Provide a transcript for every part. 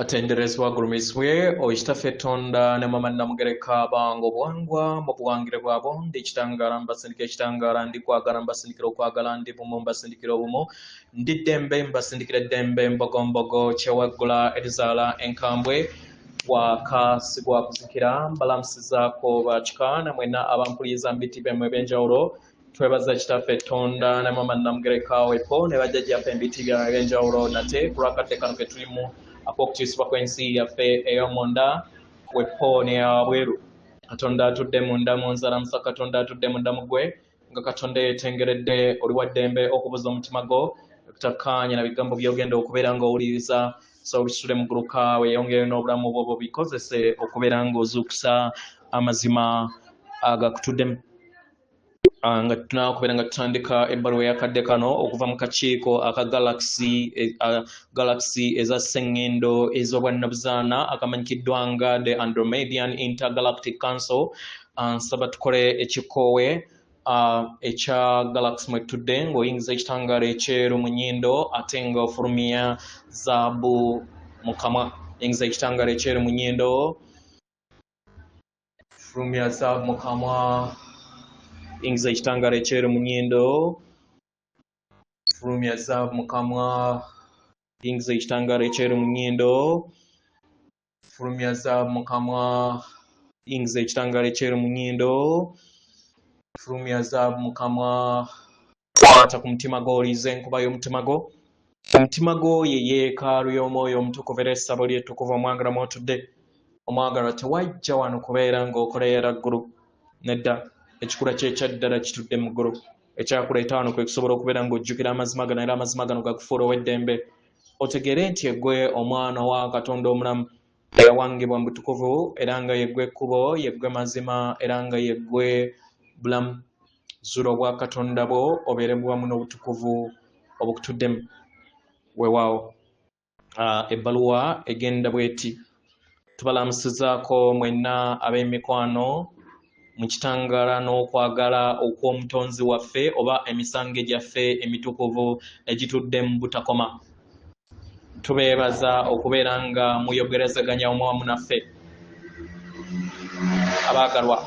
atenderezwa gurumiswe oyitafe tonda ne mama namugereka bango bwangwa mu buwangire bwabo ndi kitangara mbasindike kitangara ndi kwagala mbasindikira okwagala ndi bumu mbasindikira obumu ndi dembe mbasindikira dembe mbogombogo kyewagula edizala enkambwe wakasigwa kuzikira mbalamusizaako bakikana mwena abampuliza mbiti bemwe benjawulo twebaza kitafe tonda ne mama namugereka wepo ne bajjaji afe mbiti byenjawulo nate kulwakadde kano ke tulimu apokutisibwa kw'ensi yaffe ey'omunda wepo ne abweru katonda atudde munda mu nzalamusa katonda atudde munda mu gwe nga katonda yeetengeredde oli wa ddembe okubuza omutima gwo okutakkaanya na bigambo by'ogenda okubeera ng'owuliriza so bisule mu ggulu kaawe yongere n'obulamu bwo bikozese okubeera ng'ozuukusa amazima agakutuddemu nga tunakubeera nga tutandika ebbaluwa eyakadde kano okuva mu kakiiko aka galaxy eza sseŋŋendo ez'obwa Nabuzaana akamanyikiddwa nga the Andromedian Intergalactic Council. Nsaba tukole ekikoowe ekya galaxy mwe tudde ng'oyingiza ekitangaala ekyeru mu nnyindo ate nga ofulumya zaabu mu kamwa. Yingiza ekitangaala ekyeru mu nnyindo, fulumya zaabu mu kamwa. Ingiza ekitangala ekyeru mu nnyindo, fulumya zaabu mu kamwa. Ingiza ekitangala ekyeru mu nnyindo, fulumya zaabu mu kamwa. Ingiza ekitangala ekyeru mu nnyindo, fulumya zaabu mu kamwa. Kwata ku mutima gwo oliiza enkuba y'omutima gwo. Omutima gwo ye yeekaalu y'omwoyo omutukuvu era essabo ly'ettukuvu omwagalwa mw'otudde. Omwagalwa tewajja wano kubeera ng'okoleera ggulu nedda. Ekikula ky'ekyaddala kitudde mu ggulu. Ekyakuleeta wano kwe kusobola okubeera ng'ojjukira amazima gano era amazima gano gakufuula ow'eddembe. Otegeere nti eggwe omwana wa Katonda omulamu eyawangibwa mu butukuvu era nga yeggwe ekkubo, yeggwe mazima era nga yeggwe bulamu. Zuula obwa Katonda bwo obeere bwamu n'obutukuvu obukutuddemu. Weewaawo ebbaluwa egenda bw'eti. Tubalamusizaako mwenna ab'emikwano mu kitangaala n'okwagala okw'omutonzi waffe oba emisango gyaffe emitukuvu egitudde mu butakoma. Tubeebaza okubeera nga muyogerezaganya omwamu naffe. Abaagalwa,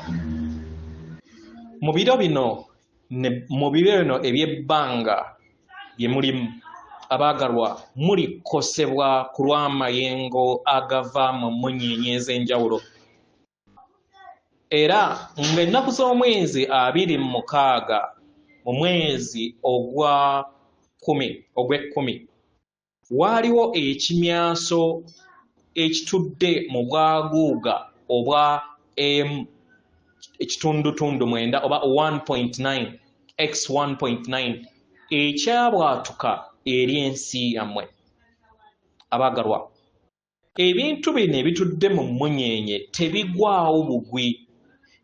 mu biro bino eby'ebbanga bye mulimu, abaagalwa mulikosebwa ku lw'amayengo agava mu munyenye ez'enjawulo. Era ng'ennaku z'omwezi 26 mu mwezi ogw'ekkumi waaliwo ekimyaso ekitudde mu bwaguuga obwa ekitundutundu 9 oba 1.9 x 1.9 ekyabwatuka eri ensi yammwe. Abaagalwa, ebintu bino ebitudde mu munyenye tebigwawo bugwi.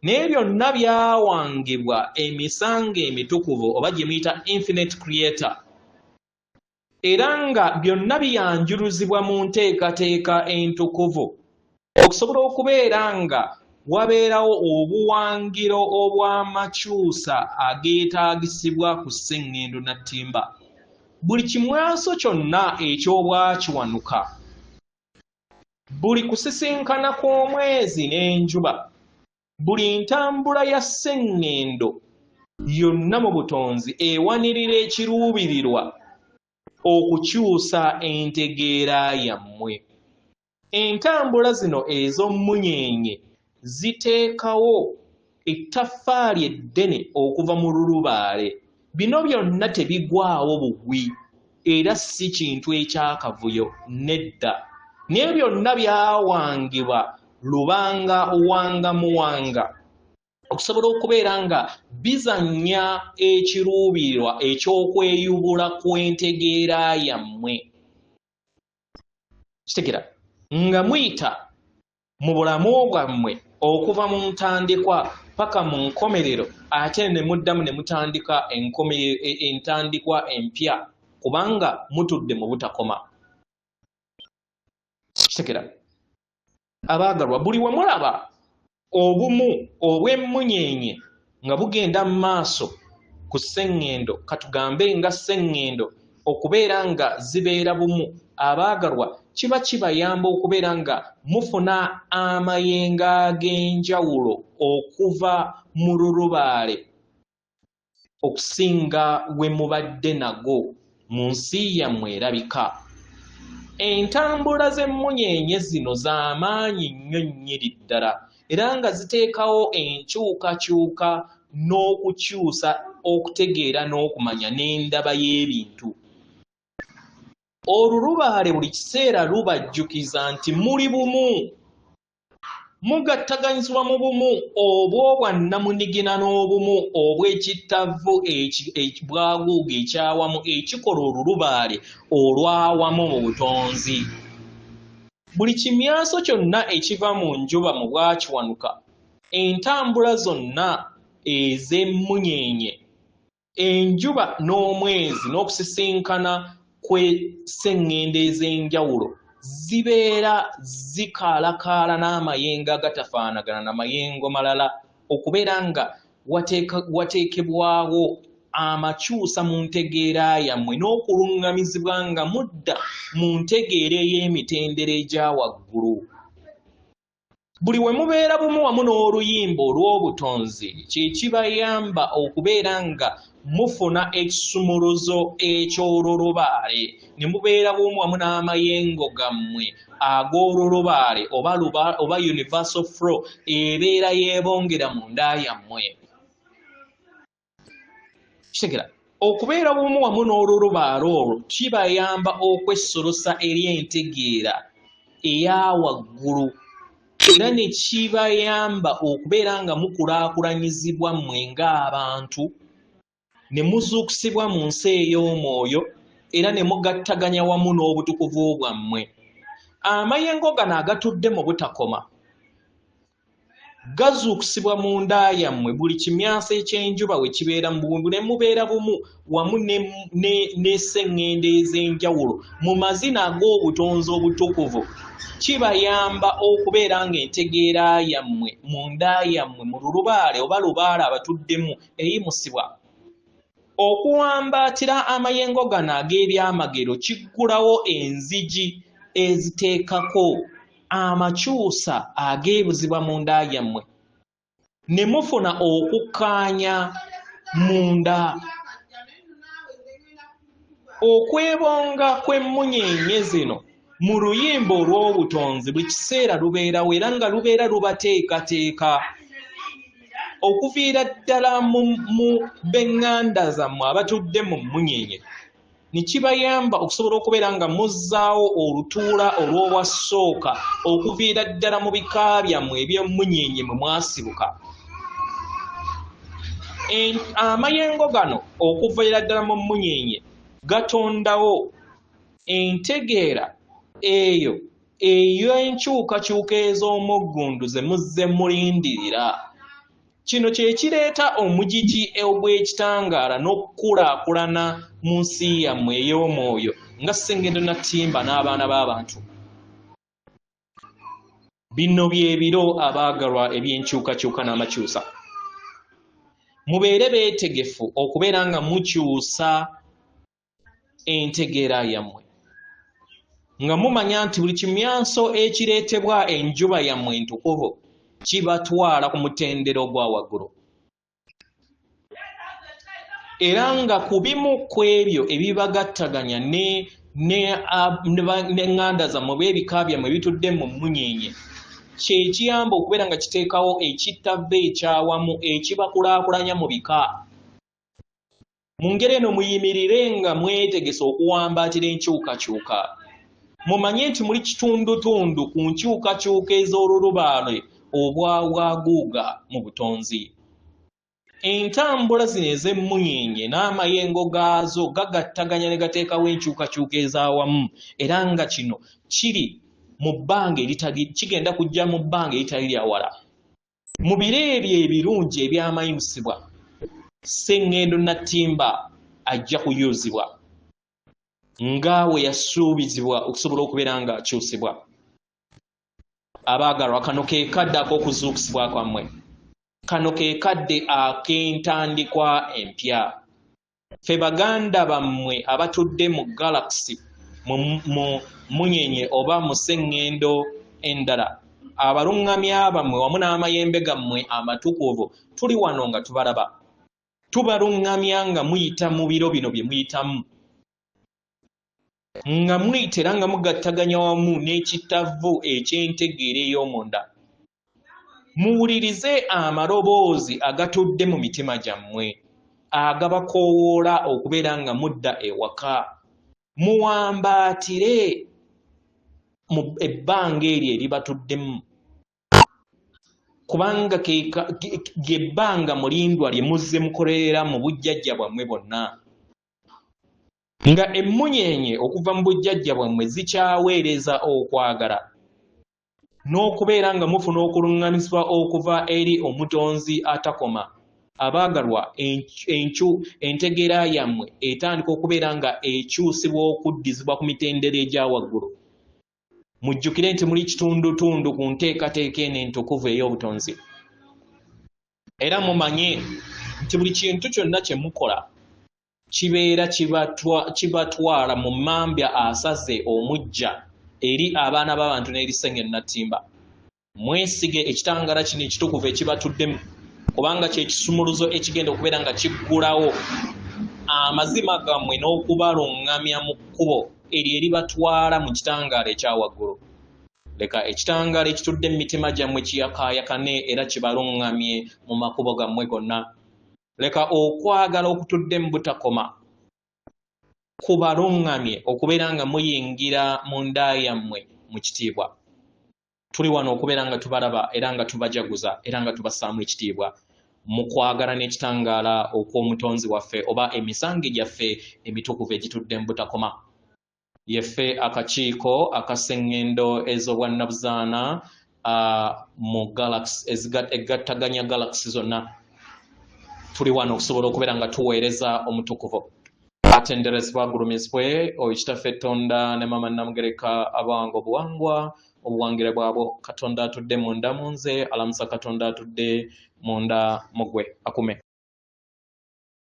Naye byonna byawangibwa emisango emitukuvu oba gye muyita infinite creator. Era nga byonna biyanjuluzibwa mu nteekateeka entukuvu okusobola okubeera nga wabeerawo obuwangiro obw'amakyusa ageetaagisibwa ku sseŋŋendo na ttimba. Buli kimwaso kyonna eky'obwakiwanuka, buli kusisinkana kw'omwezi n'enjuba, buli ntambula ya sseŋŋendo yonna mu butonzi ewanirira ekiruubirirwa okukyusa entegeera yammwe. Entambula zino ez'omunyenye ziteekawo ettaffaali eddene okuva mu lulubaale. Bino byonna tebigwawo bugwi era si kintu ekyakavuyo nedda. Naye byonna byawangibwa lubanga wanga muwanga okusobola okubeera nga bizannya ekiruubirirwa eky'okweyubula kw'entegeera yammwe. Kitegera nga muyita mu bulamu bwammwe okuva mu ntandikwa paka mu nkomerero ate ne muddamu ne mutandika entandikwa empya kubanga mutudde mu butakoma. Kitegera abaagalwa, buli we mulaba obumu obw'emmunyenye nga bugenda mu maaso ku sseŋŋendo, katugambe nga sseŋŋendo okubeera nga zibeera bumu, abaagalwa kiba kibayamba okubeera nga mufuna amayengo ag'enjawulo okuva mu lulubaale okusinga we mubadde nago mu nsi yammwe erabika. Entambula z'emmunyeenye zino z'amaanyi nnyo nnyiri ddala era nga ziteekawo enkyukakyuka n'okukyusa okutegeera n'okumanya n'endaba y'ebintu. Olulubaale buli kiseera lubajjukiza nti muli bumu, mugattaganyizibwa mu bumu obw'obwannamunigina n'obumu obw'ekittavu bwaguuga ekyawamu ekikola olulubaale olwawamu mu butonzi. Buli kimyaso kyonna ekiva mu njuba mu bwakiwanuka, entambula zonna ez'emmunyeenye, enjuba n'omwezi n'okusisinkana kw'esseŋŋendo ez'enjawulo zibeera zikaalakaala n'amayengo agatafaanagana n'amayengo malala okubeera nga wateekebwawo amakyusa mu ntegeera yammwe n'okuluŋŋamizibwa nga mudda mu ntegeera ey'emitendera egya waggulu. Buli we mubeera bumu wamu n'oluyimba olw'obutonzi kye kibayamba okubeera nga mufuna ekisumuluzo eky'olulubaale ne mubeera bumu wamu n'amayengo gammwe ag'olulubaale oba universal flow ebeera yeebongera mu nda yammwe. Kitegera okubeera bumu wamu n'olulubaale olwo kibayamba okwessolosa eri entegeera eya waggulu era ne kibayamba okubeera nga mukulaakulanyizibwa mmwe ng'abantu ne muzuukusibwa mu nsi ey'omwoyo era ne mugattaganya wamu n'obutukuvu bwammwe. Amayengo gano agatudde mu butakoma gazuukusibwa mu nda yammwe buli kimyanso eky'enjuba we kibeera mu bumu ne mubeera bumu wamu n'esseŋŋendo ez'enjawulo mu mazina ag'obutonzi obutukuvu. Kibayamba okubeera nga entegeera yammwe mu nda yammwe mu lulubaale oba lubaale abatuddemu eyimusibwa. Okuwambaatira amayengo gano ag'ebyamagero kiggulawo enzigi eziteekako amakyusa ageebuzibwa mu nda yammwe ne mufuna okukkaanya munda. Okwebonga kw'emmunyeenye zino mu luyimba olw'obutonzi buli kiseera lubeerawo era nga lubeera lubateekateeka okuviira ddala mu b'eŋŋanda zammwe abatudde mu mmunyeenye ne kibayamba okusobola okubeera nga muzzaawo olutuula olw'obwasooka okuviira ddala mu bika byammwe eby'emmunyeenye mwe mwasibuka. Amayengo gano okuviira ddala mu mmunyeenye gatondawo entegeera eyo ey'enkyukakyuka ez'omugundu ze muzze mulindirira. Kino kye kireeta omugigi ogw'ekitangaala n'okukulaakulana mu nsi yammwe ey'omwoyo nga Ssengendo Nattimba n'abaana b'abantu. Bino by'ebiro abaagalwa eby'enkyukakyuka n'amakyusa. Mubeere beetegefu okubeera nga mukyusa entegeera yammwe nga mumanya nti buli kimyanso ekireetebwa enjuba yammwe entukuvu kibatwala ku mutendera ogwa waggulu era nga ku bimu ku ebyo ebibagattaganya n'eŋŋanda zammwe b'ebika byammwe ebitudde mu mmunyeenye kye kiyamba okubeera nga kiteekawo ekittavve ekyawamu ekibakulaakulanya mu bika. Mu ngeri eno muyimirire nga mwetegese okuwambaatira enkyukakyuka. Mumanye nti muli kitundutundu ku nkyukakyuka ez'olulubaale obwabwaguuga mu butonzi. Entambula zino ez'emmunyeenye n'amayengo gaazo gagattaganya ne gateekawo enkyukakyuka ez'awamu era nga kino kiri mu bbanga kigenda kujja mu bbanga eritali lya wala. Mu biro ebyo ebirungi eby'amayusibwa Ssengendo Nattimba ajja kuyuzibwa nga we yasuubizibwa okusobola okubeera nga akyusibwa. Abaagalwa, kano ke kadde ak'okuzuukusibwa kwammwe. Kano ke kadde ak'entandikwa empya. Ffe baganda bammwe abatudde mu galaxy munyenye oba museŋŋendo endala abalungamya bammwe wamu n'amayembe gammwe amatukuvu tuli wano nga tubalaba tubalungamya nga muyita mu biro bino bye muyitamu nga muyita era nga mugattaganya wamu n'ekitavu eky'entegeera ey'omunda muwulirize amaloboozi agatudde mu mitima gyammwe agabakoowoola okubeera nga mudda ewaka muwambaatire mu ebbanga eryo eribatuddemu kubanga gebbanga mulindwa lye muzze mukolerera mu bujjajja bwammwe bwonna nga emmunyenye okuva mu bujjajja bwammwe zikyaweereza okwagala n'okubeera nga mufuna okulungamizibwa okuva eri omutonzi atakoma abaagalwa entegeera yammwe etandika okubeera nga ekyusibwa okuddizibwa ku mitendera egya waggulu mujjukire nti muli kitundutundu ku nteekateeka eno entukuvu ey'obutonzi era mumanye nti buli kintu kyonna kye mukola kibeera kibatwala mu mambya asaze omujja eri abaana b'abantu n'eri Ssenge Nattimba mwesige ekitangaala kino ekitukuvu ekibatuddemu kubanga kyekisumuluzo ekigenda okubeera nga kiggulawo amazima gammwe n'okubalungamya mu kkubo eryo eribatwala mu kitangaala ekya waggulu leka ekitangaala ekitudde mu mitima gyammwe kiyakaayakane era kibalungamye mu makubo gammwe gonna leka okwagala okutudde mu butakoma kubalungamye okubeera nga muyingira mu nda yammwe mu kitiibwa tuli wano okubeera nga tubalaba era nga tubajaguza era nga tubassaamu ekitiibwa mu kwagala n'ekitangaala okw'omutonzi waffe oba emisango gyaffe emitukuvu egitudde mu butakoma yeffe akakiiko akaseŋŋendo ez'obwa Nabuzaana mu galaxy egattaganya galaxy zonna tuli wano okusobola okubeera nga tuweereza omutukuvu atenderezebwa agulumizibwe oyo kitaffe Tonda ne Maama Namugereka abawanga obuwangwa obuwangire bwabwo Katonda atudde munda mu nze alamusa Katonda atudde munda mu ggwe akume